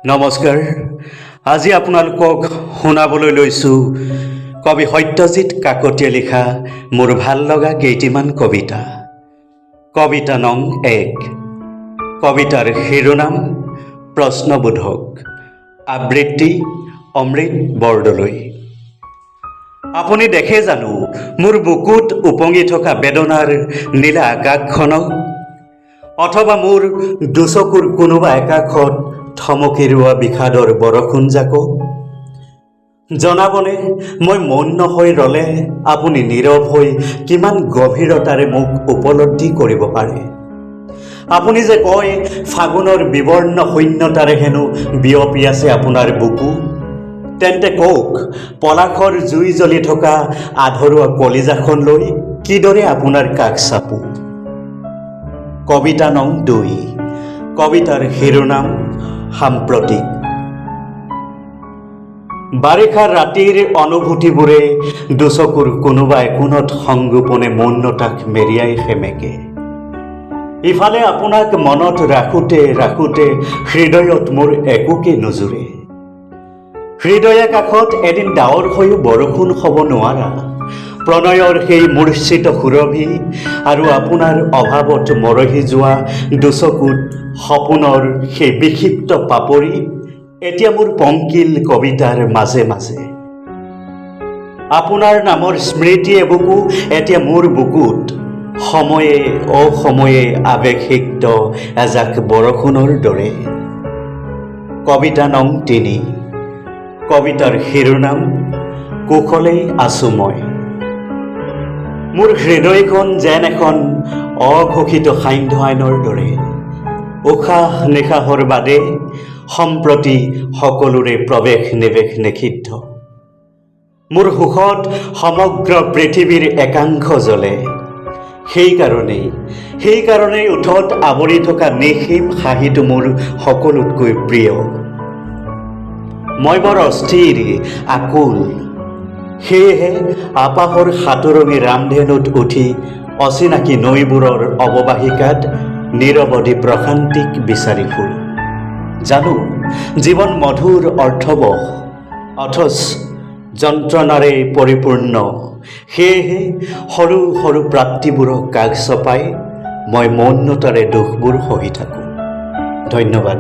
নমস্কাৰ। আজি আপোনালোকক শুনাবলৈ লৈছোঁ কবি সত্যজিৎ কাকতীয়ে লিখা মোৰ ভাল লগা কেইটিমান কবিতা। কবিতা নং 1। কবিতাৰ শিৰোনাম প্ৰশ্নবোধক। আবৃত্তি অমৃত বৰদলৈ। আপুনি দেখে জানো মোৰ বুকুত উপঙি থকা বেদনাৰ নীলা আকাশখনক, অথবা মোৰ দুচকুৰ কোনোবা একাষত থমকি ৰোৱা বিষাদৰ বৰষুণজাকক? জনাবনে মই মৌন হৈ ৰ'লে আপুনি নীৰৱ হৈ কিমান গভীৰতাৰে মোক উপলব্ধি কৰিব পাৰে? আপুনি যে কয় ফাগুনৰ বিবৰ্ণ শূন্যতাৰে হেনো বিয়পি আছে আপোনাৰ বুকু, তেন্তে কওক পলাশৰ জুই জ্বলি থকা আধৰুৱা কলিজাখন লৈ কিদৰে আপোনাৰ কাষ চাপো? কবিতা নং 2। কবিতাৰ শিৰোনাম সাম্প্ৰতিক। বাৰিষাৰ ৰাতিৰ অনুভূতিবোৰে দুচকুৰ কোনোবা একোণত সংগোপনে মৌনতাক মেৰিয়াই সেমেকে। ইফালে আপোনাক মনত ৰাখোঁতে ৰাখোঁতে হৃদয়ত মোৰ একোকে নুজুৰে। হৃদয়া কাষত এদিন ডাৱৰ হৈও বৰষুণ হ'ব নোৱাৰা প্ৰণয়ৰ সেই মূৰ্ছিত সুৰভি, আৰু আপোনাৰ অভাৱত মৰহি যোৱা দুচকুত সপোনৰ সেই বিক্ষিপ্ত পাপৰি এতিয়া মোৰ পংকিল কবিতাৰ মাজে মাজে। আপোনাৰ নামৰ স্মৃতি এবুকু এতিয়া মোৰ বুকুত সময়ে অসময়ে আৱেগিক্ত এজাক বৰষুণৰ দৰে। কবিতা নং 3। কবিতাৰ শিৰোনাম কুশলেই আছো মই। মোৰ হৃদয়খন যেন এখন অঘোষিত সান্ধ্য আইনৰ দৰে, উশাহ নিশাহৰ বাদে সম্প্ৰতি সকলোৰে প্ৰৱেশ নিৱেশ নিষিদ্ধ। মোৰ সুখত সমগ্ৰ পৃথিৱীৰ একাংশ জ্বলে। সেইকাৰণেই ওঠত আৱৰি থকা নিসীম হাঁহিটো মোৰ সকলোতকৈ প্ৰিয়। মই বৰ অস্থিৰ আকুল, সেয়েহে আপাহৰ সাতৰঙী ৰামধেনুত উঠি অচিনাকি নৈবোৰৰ অৱবাহিকাত নিৰৱধি প্ৰশান্তিক বিচাৰি ফুৰো। জানো জীৱন মধুৰ অৰ্থৱহ, অথচ যন্ত্ৰণাৰে পৰিপূৰ্ণ। সেয়েহে সৰু সৰু প্ৰাপ্তিবোৰক কাষ চপাই মই মৌনতাৰে দুখবোৰ সহি থাকোঁ। ধন্যবাদ।